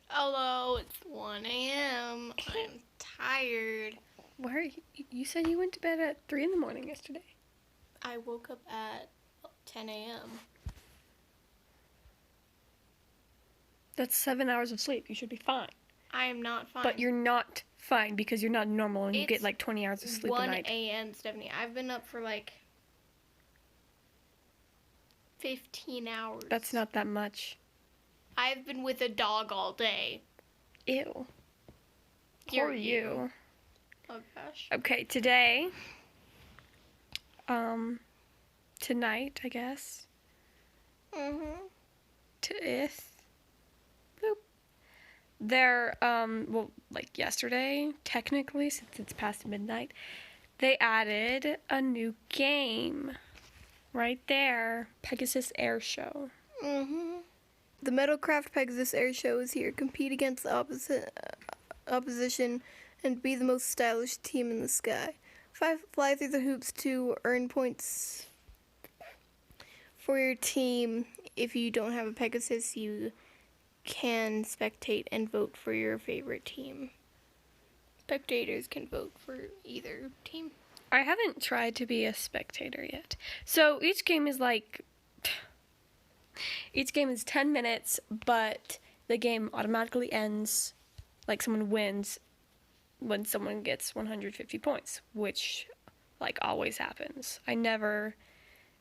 Hello, it's 1 a.m. I'm tired. Where you said you went to bed at 3 in the morning yesterday. I woke up at 10 a.m. That's 7 hours of sleep. You should be fine. I am not fine. But you're not fine because you're not normal and you get It's like 20 hours of sleep a 1 night. a.m., Stephanie. I've been up for like 15 hours. That's not that much. I've been with a dog all day. Ew. You're Poor you. Oh gosh. Okay, today, tonight, I guess. Boop. They're, well, like yesterday, technically, since it's past midnight, they added a new game. Right there. Pegasus Air Show. The Metalcraft Pegasus Air Show is here. Compete against the opposition and be the most stylish team in the sky. Fly through the hoops to earn points for your team. If you don't have a Pegasus, you can spectate and vote for your favorite team. Spectators can vote for either team. I haven't tried to be a spectator yet. So each game is 10 minutes, but the game automatically ends, like someone wins when someone gets 150 points, which like always happens. I never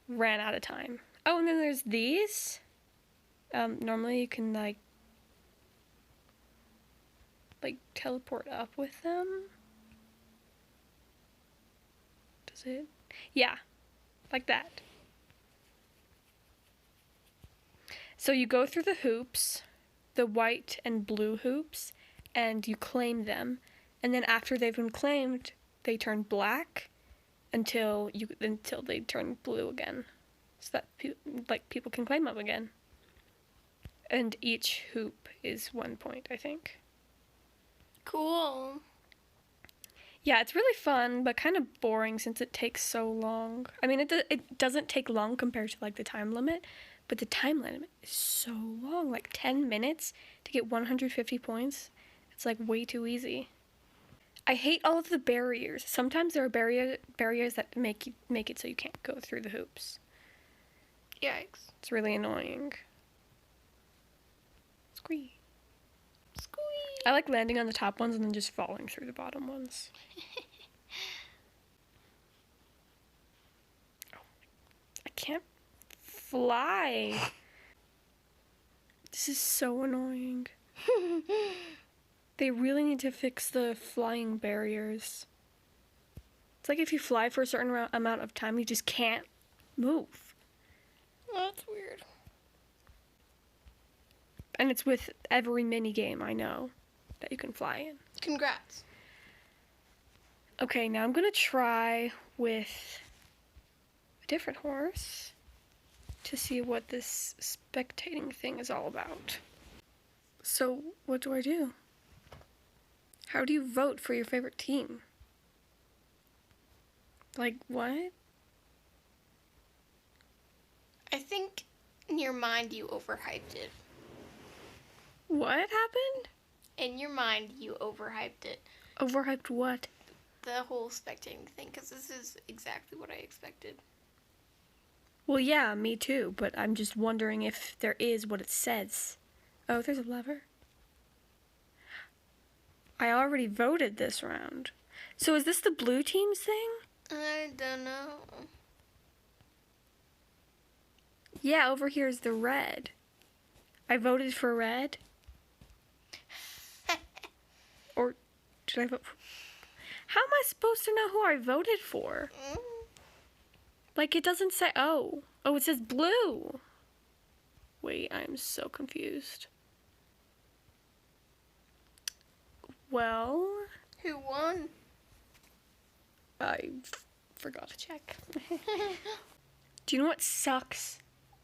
ran out of time. Oh, and then there's these. Normally you can like teleport up with them. Does it? Yeah, like that. So you go through the hoops, the white and blue hoops, and you claim them. And then after they've been claimed, they turn black until they turn blue again, so that people can claim them again. And each hoop is 1 point, I think. Cool. Yeah, it's really fun, but kind of boring since it takes so long. I mean, it doesn't take long compared to like the time limit, but the time limit is so long, like 10 minutes to get 150 points. It's like way too easy. I hate all of the barriers. Sometimes there are barriers that make it so you can't go through the hoops. Yikes. It's really annoying. Squee. I like landing on the top ones and then just falling through the bottom ones. Oh, I can't fly. This is so annoying. They really need to fix the flying barriers. It's like if you fly for a certain amount of time, you just can't move. That's weird. And it's with every mini game I know that you can fly in. Congrats. Okay, now I'm gonna try with a different horse to see what this spectating thing is all about. So, what do I do? How do you vote for your favorite team? Like, what? I think in your mind you overhyped it. What happened? In your mind you overhyped it. Overhyped what? The whole spectating thing, because this is exactly what I expected. Well, yeah, me too, but I'm just wondering if there is what it says. Oh, there's a lever. I already voted this round. So is this the blue team's thing? I don't know. Yeah, over here is the red. I voted for red. Or did I vote for... How am I supposed to know who I voted for? Like, it doesn't say... Oh, it says blue. Wait, I'm so confused. Well... Who won? I forgot to check. Do you know what sucks?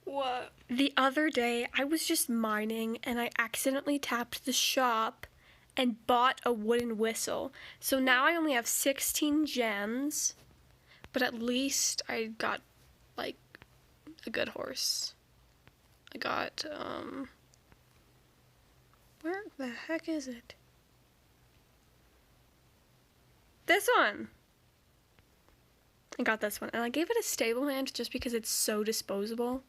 What? The other day, I was just mining and I accidentally tapped the shop and bought a wooden whistle. So now I only have 16 gems, but at least I got, like, a good horse. I got, the heck is it? This one. I got this one. And I gave it a stable hand just because it's so disposable.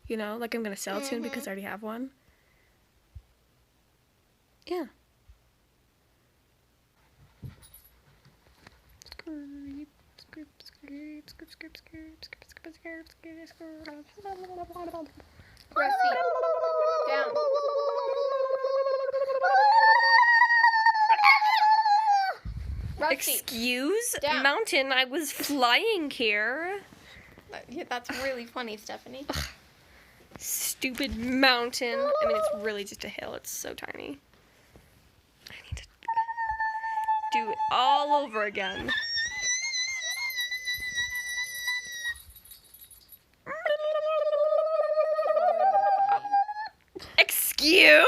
You know, like I'm going to sell it soon because I already have one. Yeah. Rusty, down. Rusty. Excuse? Down. Mountain, I was flying here. Yeah, that's really funny, Stephanie. Stupid mountain. I mean, it's really just a hill. It's so tiny. I need to do it all over again. Excuse?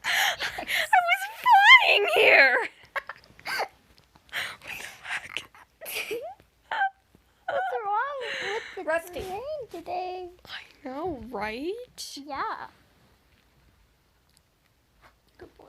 I was flying here. What the heck? What's wrong with the Rusty. rain today? I know, right? Yeah. Good boy.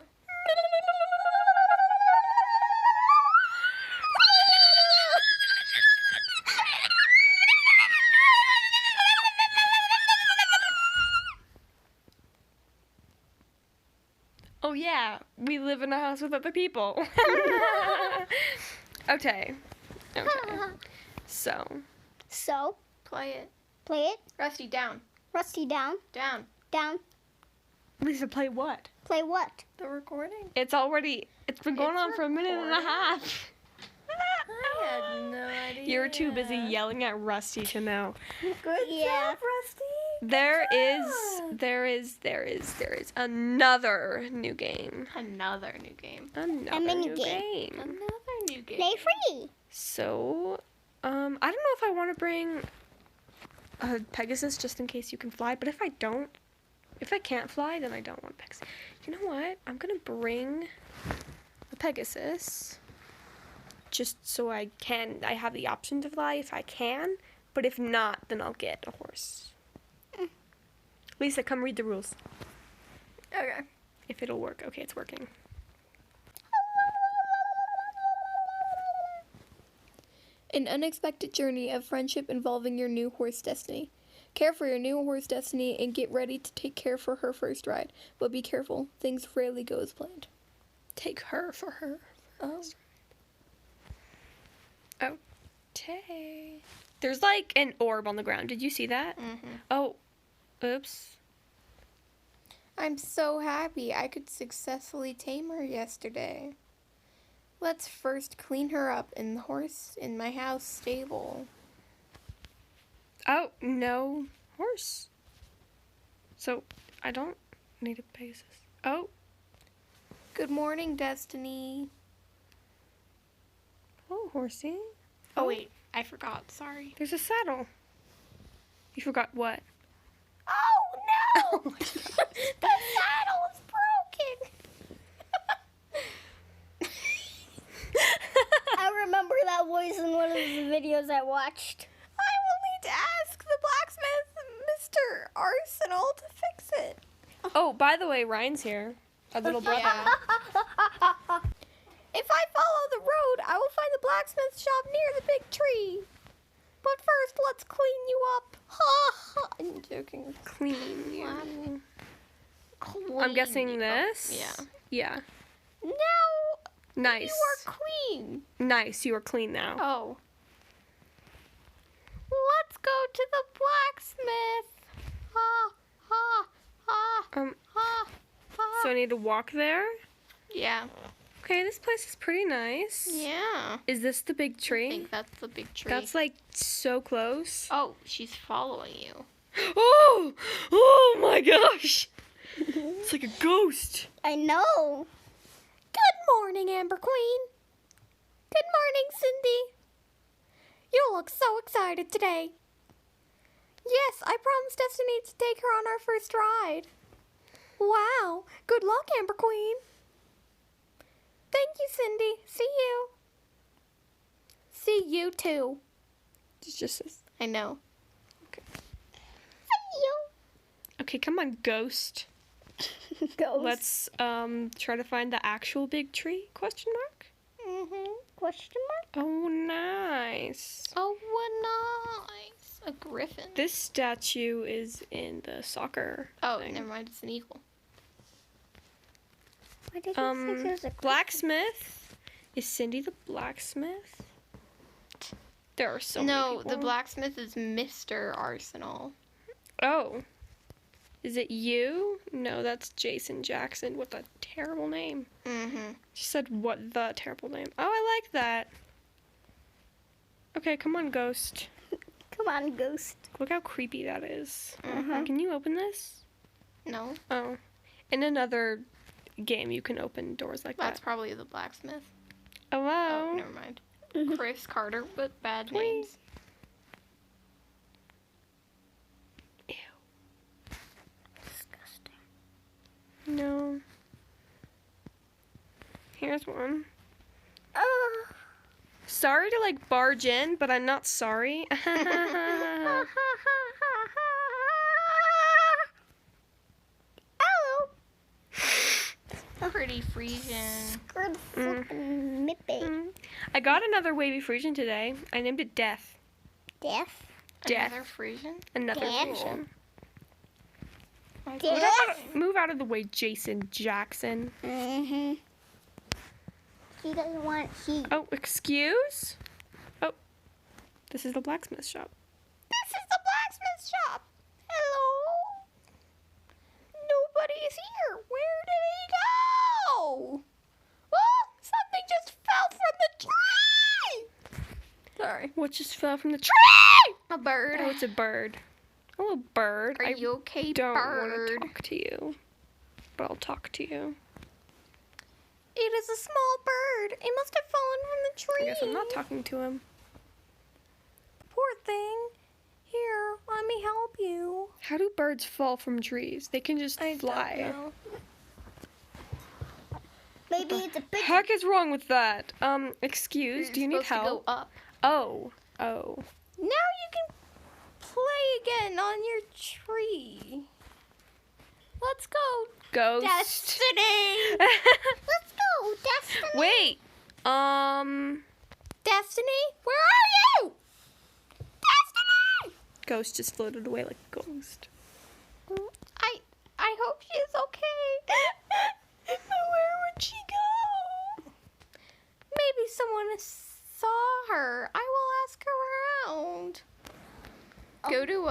Oh yeah, we live in a house with other people. Okay. So, So, Play it. play it. Rusty, down. Rusty, down. Down. Down. Lisa, play what? Play what? The recording? It's been going It's on for a minute and a recording. half. I had no idea. You're too busy yelling at Rusty to know. Good Yeah. job, Rusty. There is job. another new game. Another new game. Another mini new game. game. Another new game. Play free. So, I don't know if I want to bring a Pegasus just in case you can fly, but if I can't fly, then I don't want Pegasus. You know what? I'm gonna bring a Pegasus just so I have the option to fly if I can, but if not, then I'll get a horse. Lisa, come read the rules. Okay. If it'll work. Okay, it's working. An unexpected journey of friendship involving your new horse Destiny. Care for your new horse Destiny and get ready to take care for her first ride. But be careful, things rarely go as planned. Take her for her. Oh. Okay. There's like an orb on the ground. Did you see that? Mm-hmm. Oh, oops. I'm so happy I could successfully tame her yesterday. Let's first clean her up in my house stable. Oh, no horse. So, I don't need a Pegasus. Oh, Good morning, Destiny. hello, horsey. Oh, wait, I forgot. Sorry. There's a saddle. You forgot what? Oh, no! The saddle is broken. I remember that voice in one of the videos I watched. I will need to ask the blacksmith, Mr. Arsenal, to fix it. Oh, by the way, Ryan's here. A little brother. Yeah. If I follow the road, I will find the blacksmith shop near the big tree. But first, let's clean you up. Ha ha. I'm joking. Clean you. Clean I'm guessing you up. this? Yeah. Yeah. Now Nice. you are clean. Nice, you are clean now. Oh. Let's go to the blacksmith. Ha ha ha Um, ha ha. so I need to walk there? Yeah. Okay, this place is pretty nice. Yeah. Is this the big I tree? think that's the big tree. That's like so close. Oh, she's following you. Oh! Oh my gosh! It's like a ghost. I know. Good morning, Amber Queen. Good morning, Cindy. You look so excited today. Yes, I promised Destiny to take her on our first ride. Wow. Good luck, Amber Queen. Thank you, Cindy. See you. See you too. It's just this. I know. See you. Okay, come on, ghost. Ghost. Let's try to find the actual big tree? Question mark? Question mark? Oh, nice. Oh, what nice. A griffin. This statue is in the soccer Oh, thing. never mind. It's an eagle. Why did you say there's a Blacksmith. Is Cindy the blacksmith? There are so many No, people. the blacksmith is Mr. Arsenal. Oh. Is it you? No, that's Jason Jackson. What a terrible name. Mm-hmm. She said, what the terrible name. Oh, I like that. Okay, come on, Ghost. Come on, Ghost. Look how creepy that is. Mhm. Can you open this? No, Oh. In another game, you can open doors like that's that. probably the blacksmith. Hello? Oh, never mind. Chris Carter, but bad Wait. names. Ew. Disgusting. No. Here's one. Oh. Sorry to like barge in, but I'm not sorry. Hello. Pretty Frisian. Good fucking nippy. I got another wavy Frisian today. I named it Death. Death. Death. Another Frisian? Another Death. Frisian. Death. Move out of the way, Jason Jackson. Mm-hmm. She doesn't want sheep. Oh, excuse? Oh, this is the blacksmith shop. This is the blacksmith shop. Hello? Nobody's here. Where did he go? Oh, something just fell from the tree. Sorry. What just fell from the tree? A bird. Oh, it's a bird. Hello, bird. Are you okay, don't bird? want to talk to you, but I'll talk to you. It is a small bird. It must have fallen from the tree. I guess I'm not talking to him. Poor thing. Here, let me help you. How do birds fall from trees? They can just fly. Don't know. Maybe it's a pigeon. Heck is wrong with that? Excuse, You're do you need supposed to help? go up. Oh. Now you can play again on your tree. Let's go, Ghost. Destiny. Let's go, Destiny. Wait. Destiny, where are you? Destiny. Ghost just floated away like a ghost. I hope she is okay. But where would she go? Maybe someone saw her. I will ask around. Go to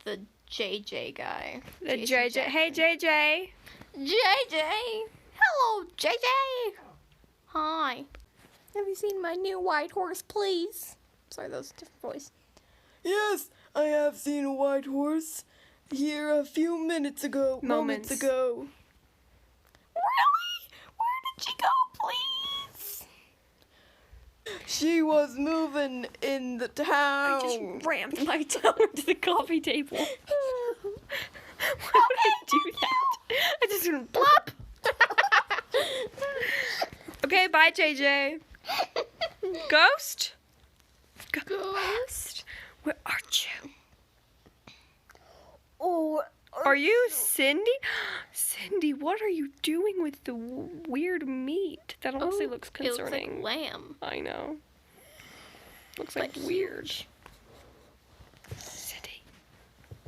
the JJ guy. The Jason JJ. Hey, Jackson. JJ. JJ. Hello, JJ. Hi. Have you seen my new white horse, please? Sorry, that was a different voice. Yes, I have seen a white horse here a few minutes ago. Moments. ago. Really? Where did she go, please? She was moving in the I town. just rammed my toe into the coffee table. Why would I do that? I just went plop. Okay, bye, JJ. Ghost? Ghost? Where are you? Oh, Are you Cindy? Cindy, what are you doing with the weird meat? That honestly looks concerning. It looks like lamb. I know. Looks like But weird. Cindy,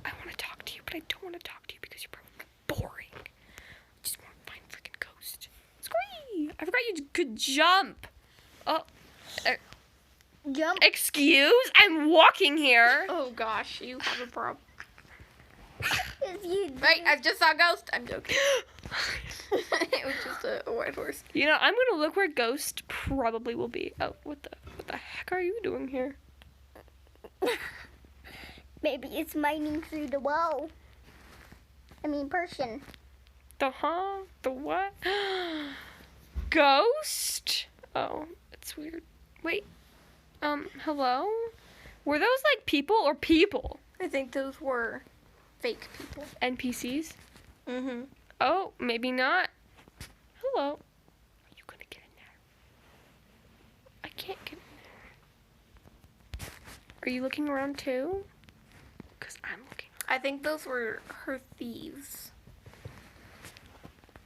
I want to talk to you, but I don't want to talk to you because you're probably boring. I just want to find freaking Ghost. Squee! I forgot you could jump. Oh, jump. excuse? I'm walking here. Oh gosh, you have a problem. If you Right, I just saw a ghost. I'm joking. It was just a white horse. You know, I'm gonna look where Ghost probably will be. Oh, what the heck are you doing here? Maybe it's mining through the wall. I mean, person. The what? Ghost? Oh, it's weird. Wait. Hello? Were those like people or people? I think those were fake people. NPCs? Mm-hmm. Oh, maybe not. Hello. Are you gonna get in there? I can't get in there. Are you looking around too? Because I'm looking I think those were her thieves.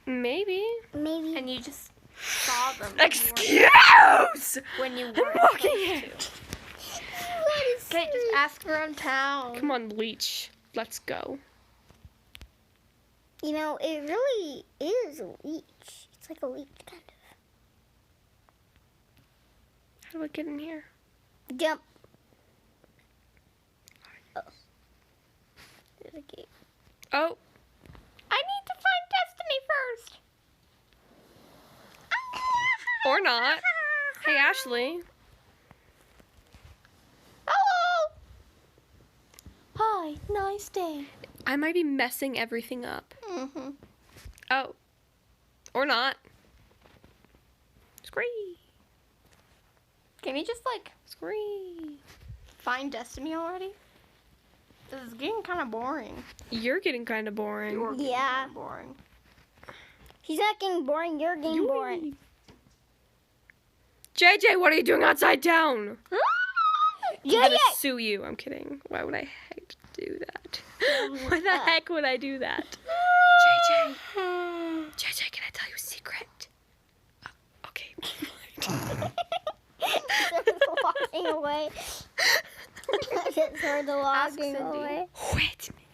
Maybe. Maybe. And you just saw them. Excuse! When you I'm weren't walking supposed to. Okay, just ask around town. Come on, leech. Let's go. You know, it really is a leech. It's like a leech, kind How do I get in here? of. Jump. Oh. There's a gate. Oh, I need to find Destiny first. or not. Hey, Ashley. Hello. Hi, nice day. I might be messing everything up. Mm-hmm. Oh. Or not. Scree. Can you just like Scree. find Destiny already? This is getting kind of boring. You're getting kind of boring. You're getting Yeah. kinda boring. He's not getting boring. You're getting boring. JJ, what are you doing outside town? I'm Yeah, gonna yeah. sue you. I'm kidding. Why would I heck do that? Why the heck would I do that? JJ, can I tell you a secret? Okay. Walking away. I just heard the walking Cindy. away. Wait me.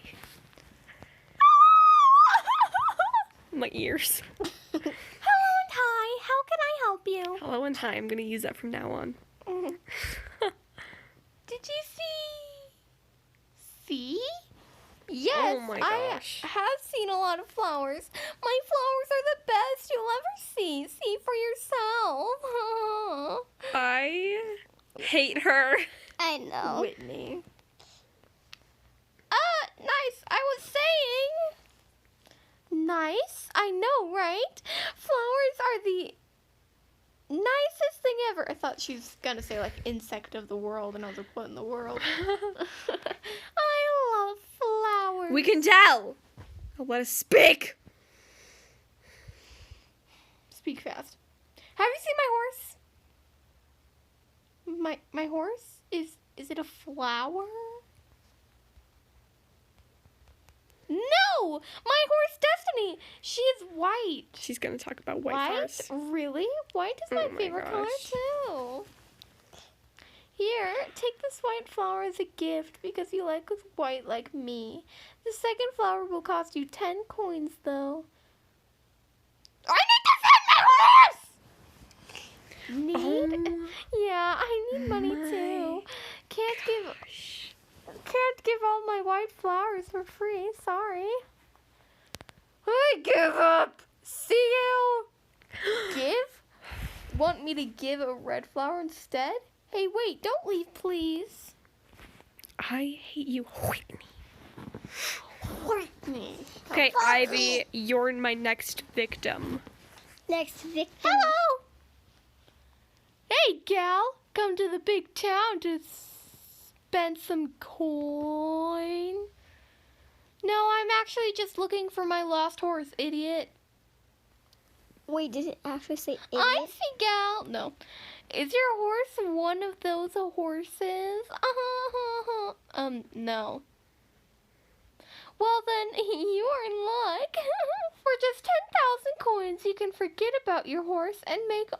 My ears. Hello and hi. How can I help you? Hello and hi. I'm gonna use that from now on. Did you see? Yes, Oh my I gosh. have seen a lot of flowers. My flowers are the best you'll ever see. See for yourself. I hate her. I know. Whitney. Nice. I was saying. Nice. I know, right? Flowers are the nicest thing ever. I thought she was gonna say like insect of the world, and I was like, what in the world? I love flowers. We can tell. Oh, let us speak. Speak fast. Have you seen my horse? My horse? Is it a flower? No! My horse Destiny! She is white. She's gonna talk about white flowers. Really? White is my Oh my favorite color gosh. too. Here, take this white flower as a gift because you like with white like me. The second flower will cost you 10 coins though. I need to feed my horse! Need? Yeah, I need money too. Can't give all my white flowers for free. Sorry. I give up. See you. Give? Want me to give a red flower instead? Hey, wait, don't leave, please. I hate you, Whitney. Whitney. Okay, Ivy, you're my next victim. Next victim. Hello. Hey, gal. Come to the big town to spend some coin. No, I'm actually just looking for my lost horse, idiot. Wait, did it actually say I idiot? see, gal. No. Is your horse one of those horses? No. Well, then, you are in luck. For just 10,000 coins, you can forget about your horse and make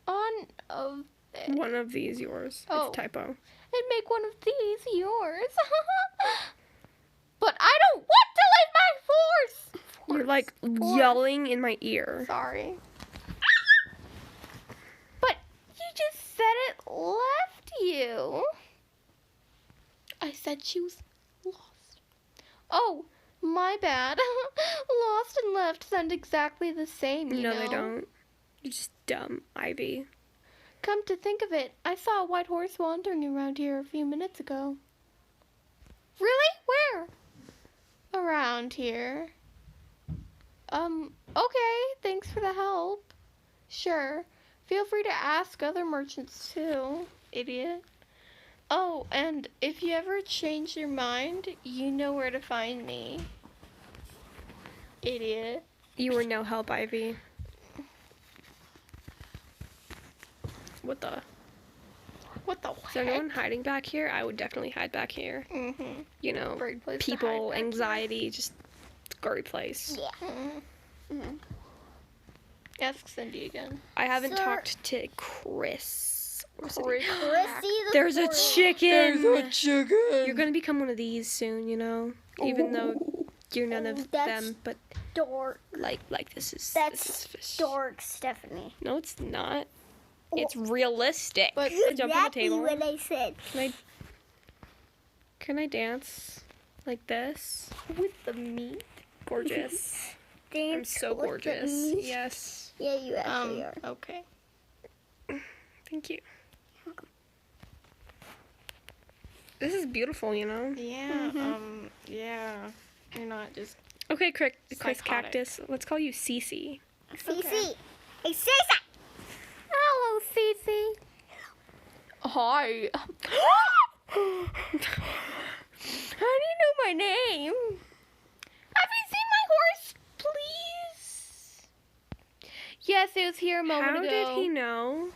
on of it. One of these yours. Oh. It's a typo. And make one of these yours. But I don't want to leave my horse. You're like Horse. yelling in my ear. Sorry. But you just said it left you. I said she was lost. Oh, my bad. Lost and left sound exactly the same, you know. No, they don't. You're just dumb, Ivy. Come to think of it, I saw a white horse wandering around here a few minutes ago. Really? Where? Around here. Okay, thanks for the help. Sure. Feel free to ask other merchants too, idiot. Oh, and if you ever change your mind, you know where to find me. Idiot. You were no help, Ivy. What the? What the Is there no one hiding back here? I would definitely hide back here. Mm-hmm. You know, Great place to people, hide back anxiety, just it's a great place. Yeah. Mm-hmm. Ask Cindy again. I haven't Sir- talked to Chris. Chris. Chrissy the There's a fourth. chicken. There's a chicken. You're gonna become one of these soon, you know. Even though you're none of That's them, but Dork. like this is That's fish. dork, Stephanie. No, it's not. It's realistic. But Jump on the Exactly table. what I said. Can I dance like this? with the meat. Gorgeous. I'm Dance so with the gorgeous. meat. Yes. Yeah, you actually are. Okay. Thank you. This is beautiful, you know. Yeah. Yeah. You're not just. Okay, Chris Psychotic. Cactus. Let's call you Cece. Cece. Hey, Cece. Hello, Cece. Hi. How do you know my name? Have you seen my horse, please? Yes, it was here a moment How ago. did he know?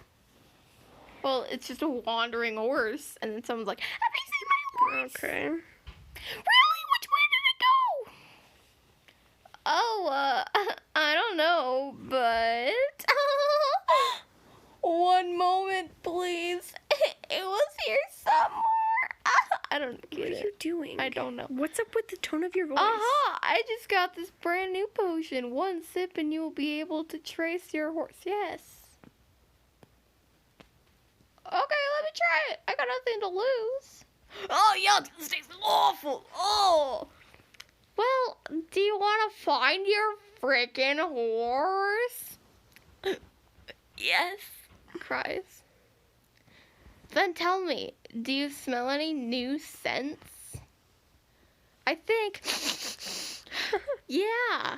Well, it's just a wandering horse, and then someone's like, "Have you seen my horse?" Okay. Really? Which way did it go? Oh, I don't know, but one moment, please. It was here somewhere. I don't What get are it. you doing? I don't know. What's up with the tone of your voice? Aha! I just got this brand new potion. One sip and you will be able to trace your horse. Yes. Okay, let me try it. I got nothing to lose. Oh, yuck. This tastes awful. Oh. Well, do you want to find your freaking horse? Yes, cries. Then tell me, do you smell any new scents? I think. Yeah.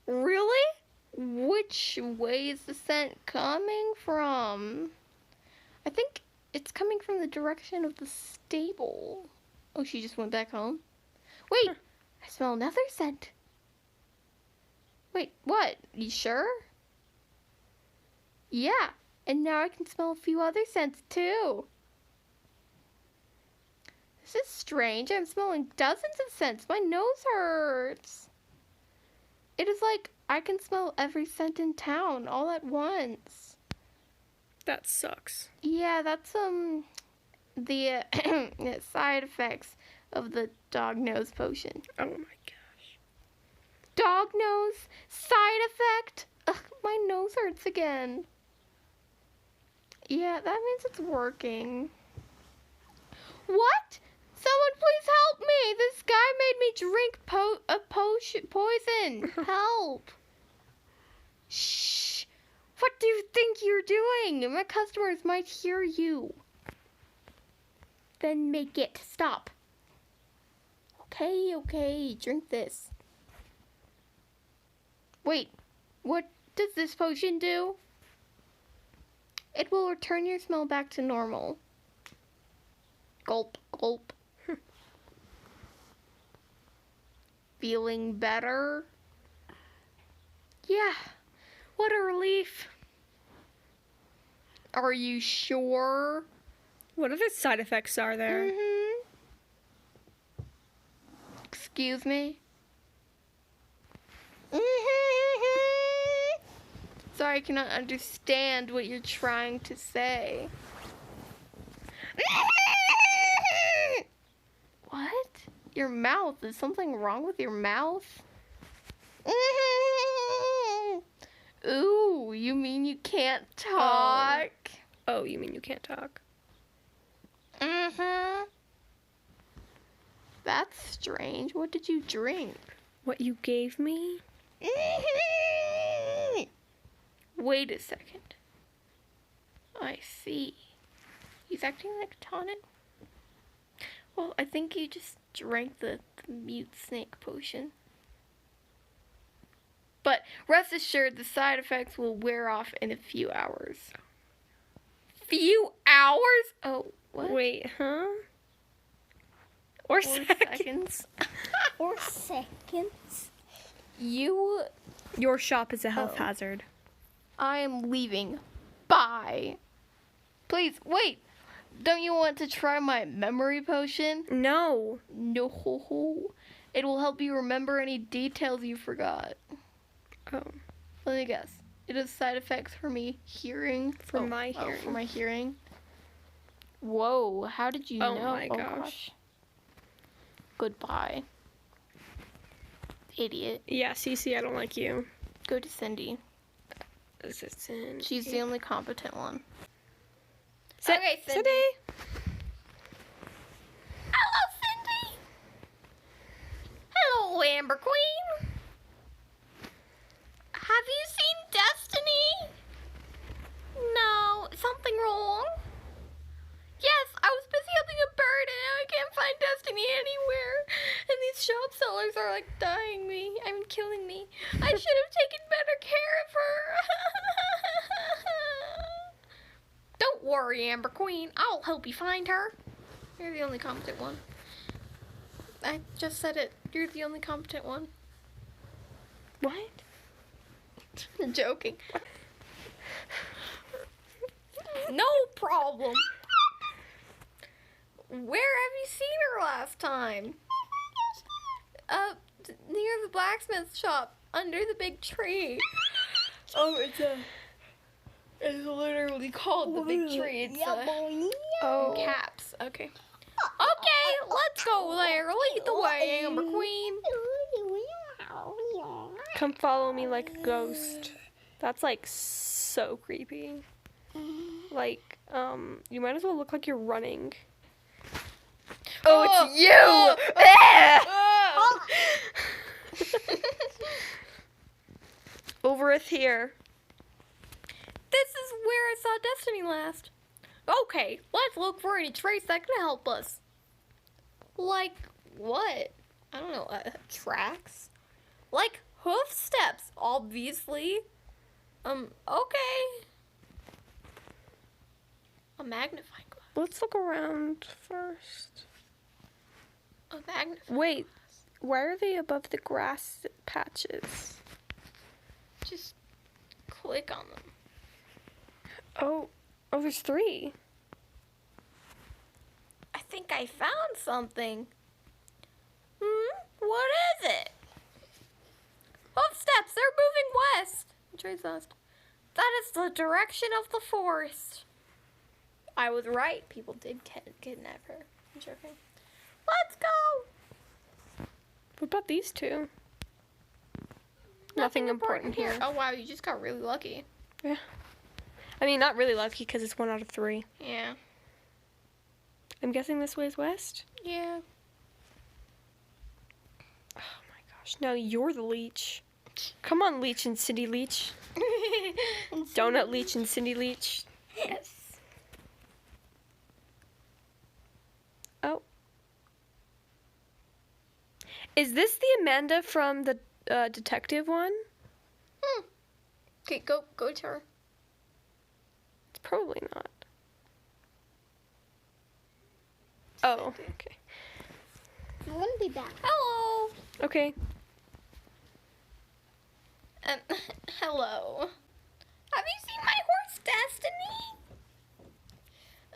Really? Which way is the scent coming from? I think it's coming from the direction of the stable. Oh, she just went back home? Wait, I smell another scent. Wait, what? You sure? Yeah, and now I can smell a few other scents too. This is strange. I'm smelling dozens of scents. My nose hurts. It is like I can smell every scent in town all at once. That sucks. Yeah, that's the side effects of the dog nose potion. Oh my gosh. Dog nose side effect? Ugh, my nose hurts again. Yeah, that means it's working. What? Someone please help me! This guy made me drink poison. Help! Shh! What do you think you're doing? My customers might hear you. Then make it stop. Okay, drink this. Wait, what does this potion do? It will return your smell back to normal. Gulp, gulp. Feeling better? Yeah, what a relief. Are you sure? What other side effects are there? Mm-hmm. Excuse me? Mm-hmm. Sorry, I cannot understand what you're trying to say. What? Your mouth? Is something wrong with your mouth? Ooh, you mean you can't talk? Oh, you mean you can't talk? Mm-hmm. That's strange. What did you drink? What you gave me? Wait a second. I see. He's acting like a tonic. Well, I think you just drank the mute snake potion. But rest assured, the side effects will wear off in a few hours. Few hours? Oh, what? Wait, huh? Or 4 seconds. seconds. Or seconds. Your shop is a health Oh. hazard. I am leaving. Bye. Please, wait. Don't you want to try my memory potion? No. No. It will help you remember any details you forgot. Oh. Let me guess. It has side effects for me hearing. For my hearing. For my hearing. Whoa, how did you Oh know? my gosh. Goodbye. Idiot. Yeah, Cece, I don't like you. Go to Cindy. Is it Cindy? She's the only competent one. Okay, Cindy. Hello, Cindy. Hello, Amber Queen. Have you seen Destiny? No, something wrong? Yes, I was busy helping a bird and now I can't find Destiny anywhere. And these shop sellers are like killing me. I should have taken better care of her. Don't worry, Amber Queen. I'll help you find her. You're the only competent one. I just said it. You're the only competent one. What? I'm joking. No problem. Where have you seen her last time? Near the blacksmith shop, under the big tree. Oh, it's literally called the big tree. It's Oh. Caps. Okay. Okay, let's go there. Lead the way, Amber Queen. Come follow me like a ghost. That's like so creepy. Like, you might as well look like you're running. Oh, it's you! Overeth here. This is where I saw Destiny last. Okay, let's look for any trace that can help us. Like what? I don't know. Tracks? Like hoof steps, obviously. Okay. A magnifying glass. Let's look around first. A magnifying Wait, why are they above the grass patches? Just click on them. Oh, there's 3. I think I found something. What is it? Hoof steps, they're moving west. Trace west. That is the direction of the forest. I was right. People did kidnap her. I'm joking. Let's go. What about these 2? Nothing important here. Oh, wow. You just got really lucky. Yeah. I mean, not really lucky because it's 1 out of 3. Yeah. I'm guessing this way is west? Yeah. Oh my gosh. No, you're the leech. Come on, Leech and Cindy Leech. Donut Leech and Cindy Leech. Yes. Oh. Is this the Amanda from the detective one? Okay, go to her. It's probably not. Oh, okay. I want to be back. Hello. Okay. Hello. Have you seen my horse, Destiny?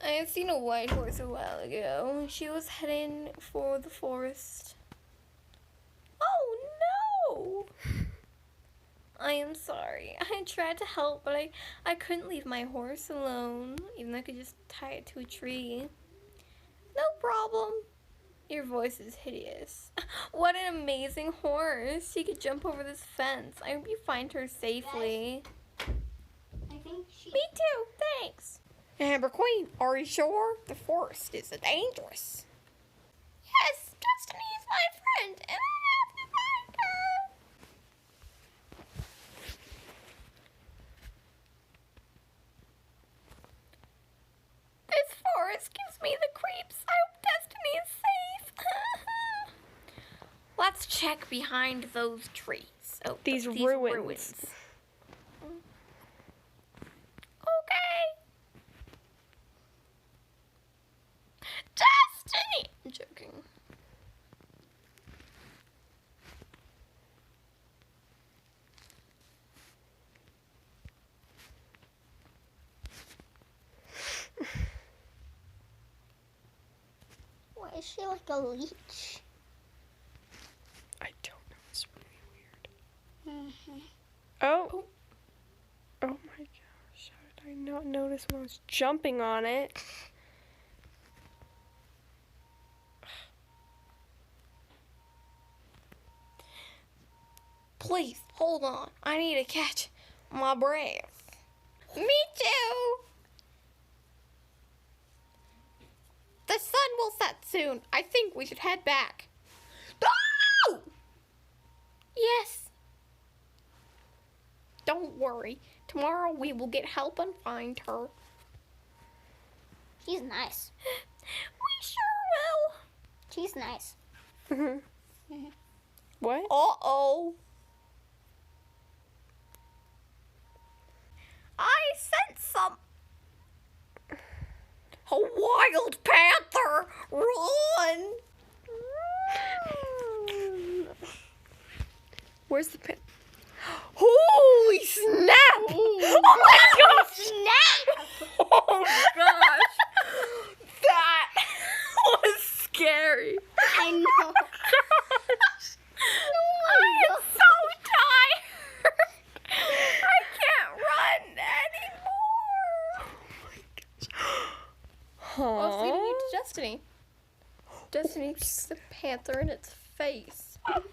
I have seen a white horse a while ago. She was heading for the forest. Oh, no! I am sorry. I tried to help, but I couldn't leave my horse alone, even though I could just tie it to a tree. No problem. Your voice is hideous. What an amazing horse. She could jump over this fence. I hope you find her safely. I think she. Me too, thanks. Amber Queen, are you sure? The forest is dangerous. Yes, Destiny is my friend, and I have to find her. This forest gives me the creeps. I hope Destiny is safe. Let's check behind those trees. Oh, These ruins. Okay. Destiny! I'm joking. Why is she like a leech? I don't know. It's really weird. Mm-hmm. Oh. Oh my gosh. How did I not notice when I was jumping on it? Please, hold on. I need to catch my breath. Me too. The sun will set soon. I think we should head back. Oh! Yes. Don't worry. Tomorrow we will get help and find her. She's nice. We sure will. She's nice. What? Uh-oh. I sense some... A wild panther! Run! Where's the pin? Holy snap! Oh my gosh! Snap! Oh gosh! That was scary. I know. I am so tired. I can't run anymore. Oh, feeding you to Destiny. Destiny kicks the panther in its face. Destiny,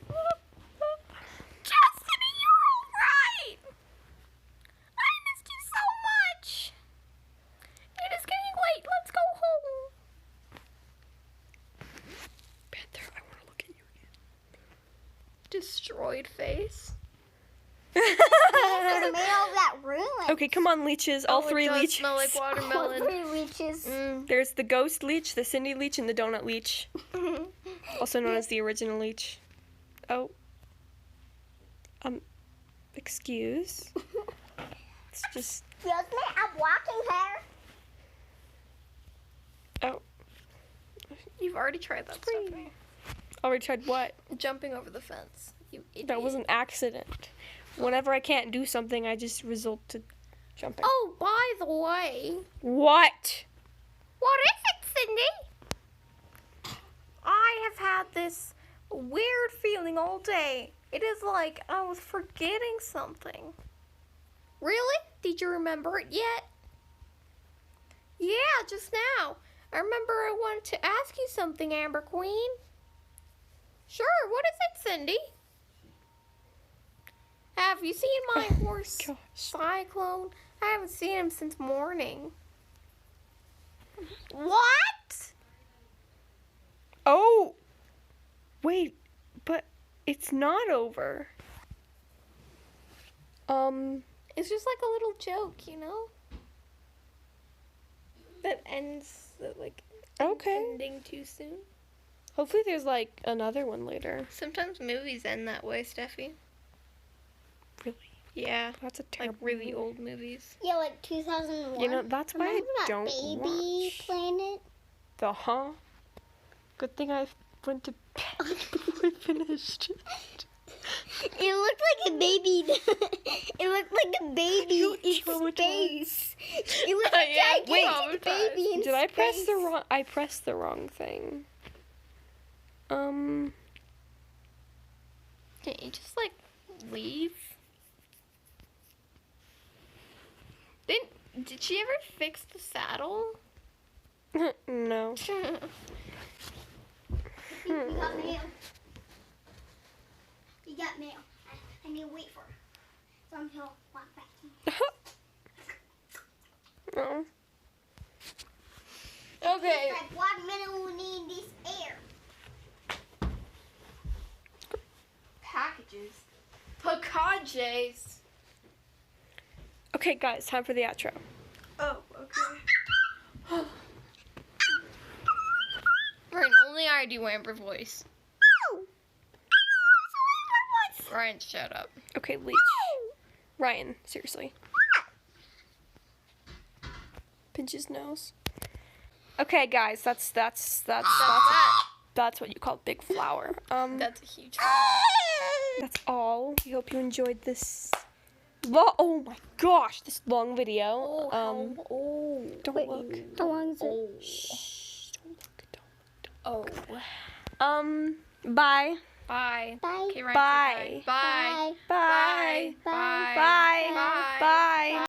you're alright. I missed you so much. It is getting late. Let's go home. Panther, I want to look at you again. Destroyed face. In the middle of that room. Okay, come on, leeches. All three it does leeches. smell like watermelon. 3 leeches. There's the ghost leech, the Cindy leech, and the donut leech. Also known as the original leech. Oh. Excuse. It's just. Excuse me, I'm walking her. Oh. You've already tried that stuff. Already tried what? Jumping over the fence. You idiot. That was an accident. Whenever I can't do something, I just resort to jumping. Oh, by the way. What? What is it, Cindy? I have had this weird feeling all day. It is like I was forgetting something. Really? Did you remember it yet? Yeah, just now. I remember I wanted to ask you something, Amber Queen. Sure, what is it, Cindy? Have you seen my horse, Gosh. Cyclone? I haven't seen him since morning. What? Oh! Wait, but it's not over. It's just like a little joke, you know? That ends, like, Okay. ending too soon. Hopefully there's like another one later. Sometimes movies end that way, Steffi. Really? Yeah, That's a like terrible really movie. old movies. Yeah, like 2001. You know, that's why I Remember that don't baby watch. planet? The huh? Good thing I went to bed before I finished. It looked like a baby. It looked like a baby in traumatized. space. It was I a am gigantic traumatized. baby in Did I press space. the wrong? I pressed the wrong thing. Can't you just, like, leave? Did she ever fix the saddle? No. We got mail. We got mail. I need to wait for her. So I'm gonna walk back to you. No. Okay. It's like 1 minute we need this air. Packages. Packages. Okay, guys, time for the outro. Oh, okay. Ryan, only I do Amber voice. Ryan, shut up. Okay, Leech. Ryan, seriously. Pinch his nose. Okay, guys, that's what you call big flower. That's a huge That's all. We hope you enjoyed this. Oh my gosh, this long video. Don't look. How long is it? Shh, don't look. Oh. Bye. Bye. Okay, Ryan, say Bye. bye. Bye. Bye. Bye. Bye.